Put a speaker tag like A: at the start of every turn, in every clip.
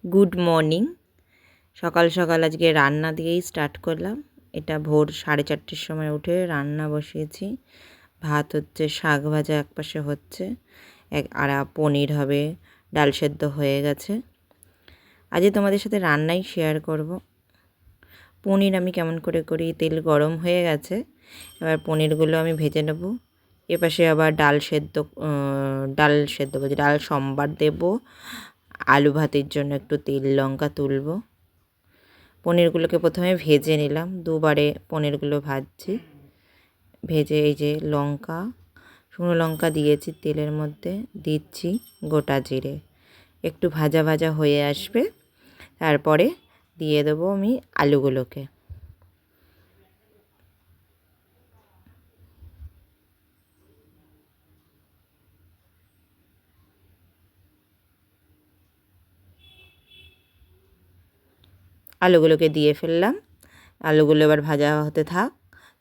A: Good morning. সকাল সকাল আজকে রান্না দিয়েই স্টার্ট করলাম। এটা ভোর 4:30-র সময় উঠে রান্না বসিয়েছি। ভাত হচ্ছে, শাক ভাজা একপাশে হচ্ছে, আর পনির হবে, ডাল সেদ্ধ হয়ে গেছে। আজকে তোমাদের সাথে রান্নাই শেয়ার করব। পনির আমি কেমন করে করি, তেল গরম হয়ে গেছে, এবার পনিরগুলো আমি ভেজে নেব। এপাশে আবার ডাল সেদ্ধ বলছি, ডাল সম্বার দেব। আলু ভাতের জন্য একটু তেল লঙ্কা তুলব। পনিরগুলোকে প্রথমে ভেজে নিলাম, দুবারে পনিরগুলো ভাজছি। ভেজে এই যে শুকনো লঙ্কা দিয়েছি তেলের মধ্যে, দিচ্ছি গোটা জিরে। একটু ভাজা ভাজা হয়ে আসবে, তারপরে দিয়ে দেবো আমি আলুগুলোকে। আলুগুলোকে দিয়ে ফেললাম। আলুগুলো এবার ভাজা হতে থাক।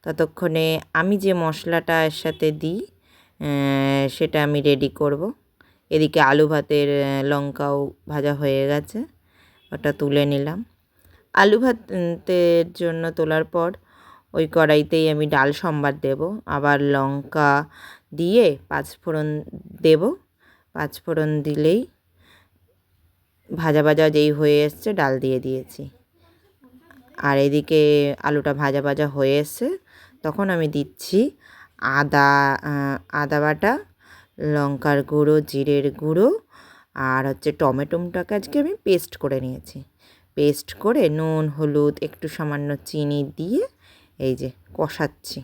A: ততক্ষণে আমি যে মশলাটা এর সাথে দিই সেটা আমি রেডি করব। এদিকে আলু ভাতের লঙ্কাও ভাজা হয়ে গেছে, ওটা তুলে নিলাম। আলু ভাতের জন্য তোলার পর ওই কড়াইতেই আমি ডাল সম্বার দেব। আবার লঙ্কা দিয়ে পাঁচফোড়ন দেব। পাঁচফোড়ন দিলেই ভাজা ভাজা যেই হয়ে এসছে, ডাল দিয়ে দিয়েছি। আর এদিকে আলুটা ভাজা ভাজা হয়ে এসছে, তখন আমি দিচ্ছি আদা বাটা, লঙ্কার গুঁড়ো, জিরের গুঁড়ো, আর হচ্ছে টমেটোটাকে আজকে আমি পেস্ট করে নিয়েছি। পেস্ট করে নুন হলুদ একটু সামান্য চিনি দিয়ে এই যে কষাচ্ছি।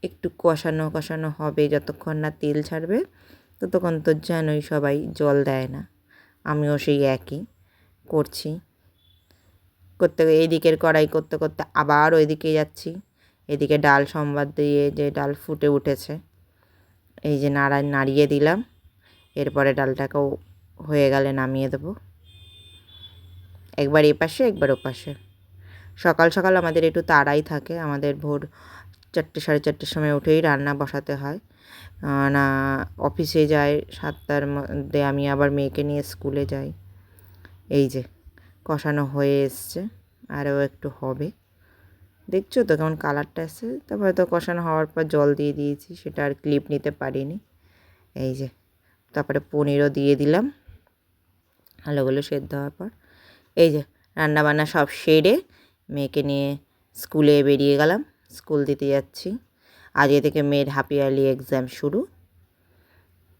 A: একটু কষানো হবে, যতক্ষণ না তেল ছাড়বে ততক্ষণ তো জানোই সবাই জল দেয় না, আমিও সেই একই করছি। এইদিকের কড়াই করতে করতে আবার ওইদিকে যাচ্ছি। এদিকে ডাল সম্বার দিয়ে যে ডাল ফুটে উঠেছে, এই যে নাড়িয়ে দিলাম। এরপরে ডালটাকেও হয়ে গেলে নামিয়ে দেবো। একবার এপাশে একবার ওপাশে। সকাল সকাল আমাদের একটু তাড়াই থাকে, আমাদের ভোর 4টে 4:30-র সময় উঠেই রান্না বসাতে হয়। না অফিসে যাই 7টার মধ্যে, আমি আবার মেয়েকে নিয়ে স্কুলে যাই। এই যে কষানো হয়ে এসছে, আরও একটু হবে। দেখছো তো কেমন কালারটা এসছে। তারপরে তো কষানো হওয়ার পর জল দিয়ে দিয়েছি, সেটা আর ক্লিপ নিতে পারিনি। এই যে তারপরে পনিরও দিয়ে দিলাম আলুগুলো সেদ্ধ হওয়ার পর। এই যে রান্নাবান্না সব সেরে মেয়েকে নিয়ে স্কুলে বেরিয়ে গেলাম, স্কুল দিতে যাচ্ছি। আজকে থেকে মেয়ের হাফ ইয়ারলি এক্সাম শুরু।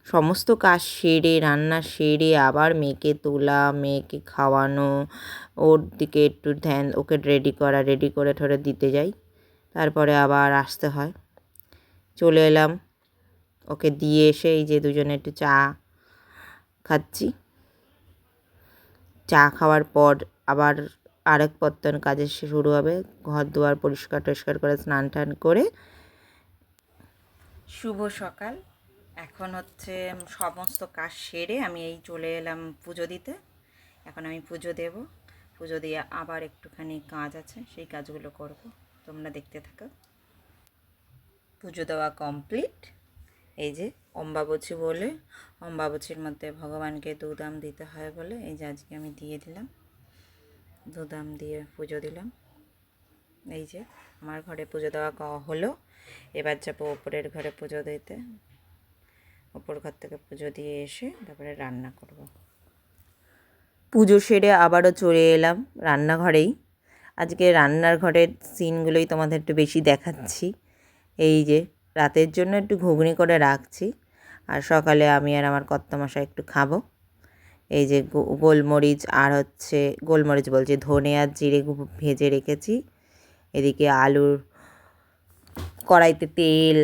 A: সমস্ত কাজ সেরে, রান্না সেরে আবার মেয়েকে তোলা, মেয়েকে খাওয়ানো, ওর দিকে একটু ধ্যান, ওকে রেডি করে ঠরে দিতে যাই। তারপরে আবার আসতে হয়। চলে এলাম, ওকে দিয়ে এসে এই যে দুজনে একটু চা খাচ্ছি। চা খাওয়ার পর আবার আরেক পত্তন কাজে শুরু হবে। ঘর দুয়ার পরিষ্কার টরিষ্কার করে স্নান টান করে। শুভ সকাল। এখন হচ্ছে সমস্ত কাজ সেরে আমি এই চলে এলাম পুজো দিতে। এখন আমি পুজো দেব। পুজো দিয়ে আবার একটুখানি কাজ আছে, সেই কাজগুলো করব, তোমরা দেখতে থাকো। পুজো দেওয়া কমপ্লিট। এই যে অম্বাবচী বলে, অম্বাবচীর মধ্যে ভগবানকে দুধাম দিতে হয় বলে এই যে আজকে আমি দিয়ে দিলাম, দুধাম দিয়ে পুজো দিলাম। এই যে আমার ঘরে পুজো দেওয়া হলো। এবার যাবো ওপরের ঘরে পুজো দিতে। ওপর ঘর থেকে পুজো দিয়ে এসে তারপরে রান্না করব। পুজো সেরে আবারও চলে এলাম রান্নাঘরেই। আজকে রান্নার ঘরের সিনগুলোই তোমাদের একটু বেশি দেখাচ্ছি। এই যে রাতের জন্য একটু ঘুগনি করে রাখছি, আর সকালে আমি আর আমার কর্তামশাই একটু খাবো। এই যে গোলমরিচ আর হচ্ছে গোলমরিচ বলছি, ধনে আর জিরে ভেজে রেখেছি। এদিকে আলুর কড়াইতে তেল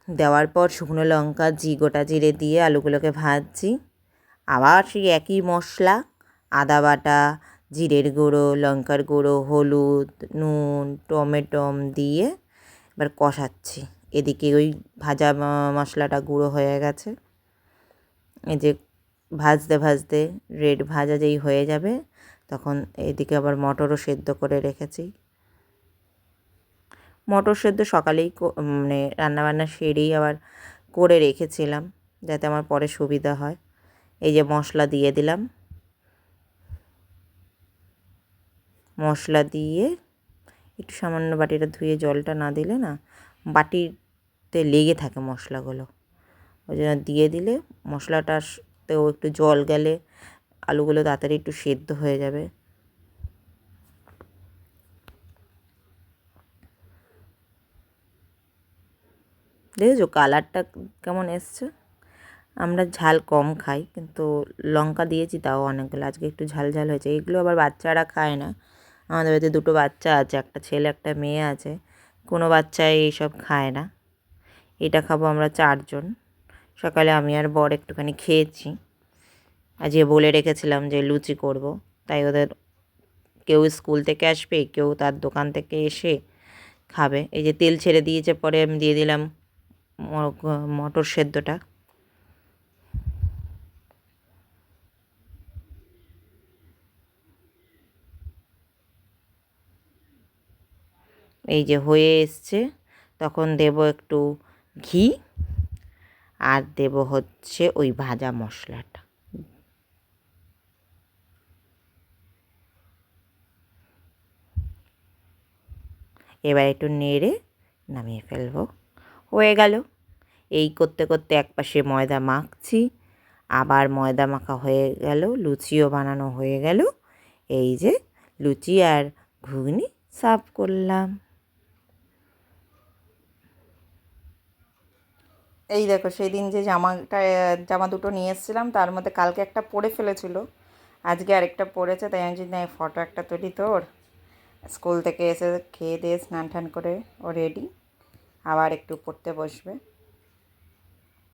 A: দেওয়ার পর শুকনো লঙ্কা গোটা জিরে দিয়ে আলুগুলোকে ভাজছি। আবার সেই একই মশলা, আদা বাটা, জিরের গুঁড়ো, লঙ্কার গুঁড়ো, হলুদ, নুন, টমেটম দিয়ে এবার কষাচ্ছি। এদিকে ওই ভাজা মশলাটা গুঁড়ো হয়ে গেছে। এই যে ভাজতে ভাজতে রেড ভাজা যেই হয়ে যাবে, তখন এদিকে আবার মটরও সেদ্ধ করে রেখেছি। মটর সেদ্ধ সকালেই মানে রান্নাবান্না সেরেই আবার করে রেখেছিলাম, যাতে আমার পরে সুবিধা হয়। এই যে মশলা দিয়ে দিলাম, মশলা দিয়ে একটু সামান্য বাটিটা ধুয়ে জলটা না দিলে না বাটিতে লেগে থাকে মশলাগুলো, ওই জন্য দিয়ে দিলে মশলাটাতেও একটু জল গেলে আলুগুলো তাড়াতাড়ি একটু সেদ্ধ হয়ে যাবে। দেখেছো কালারটা কেমন এসছে? আমরা ঝাল কম খাই, কিন্তু লঙ্কা দিয়েছি তাও অনেকগুলো, আজকে একটু ঝাল ঝাল হয়েছে। এগুলো আবার বাচ্চারা খায় না। আমাদের বাড়িতে দুটো বাচ্চা আছে, একটা ছেলে একটা মেয়ে আছে, কোনো বাচ্চাই এইসব খায় না। এটা খাবো আমরা 4 জন। সকালে আমি আর বর একটুখানি খেয়েছি। আজকে বলে রেখেছিলাম যে লুচি করব, তাই ওদের কেউ স্কুল থেকে আসবে, কেউ তার দোকান থেকে এসে খাবে। এই যে তেল ছেড়ে দিয়েছে, পরে আমি দিয়ে দিলাম মটর সেদ্ধটা। এই যে হয়ে এসছে, তখন দেব একটু ঘি আর দেব হচ্ছে ওই ভাজা মশলাটা। এবার একটু নেড়ে নামিয়ে ফেলবো। হয়ে গেল। এই করতে করতে একপাশে ময়দা মাখছি, আবার ময়দা মাখা হয়ে গেল, লুচিও বানানো হয়ে গেল। এই যে লুচি আর ঘুগনি সার্ভ করলাম। এই দেখো সেই দিন যে জামা দুটো নিয়ে এসেছিলাম, তার মধ্যে কালকে একটা পরে ফেলেছিল, আজকে আরেকটা পরেছে, তাই আমি যদি ফটো একটা তুলি তোর। স্কুল থেকে এসে খেয়ে দিয়ে স্নান টান করে ও রেডি, আবার একটু পড়তে বসবে।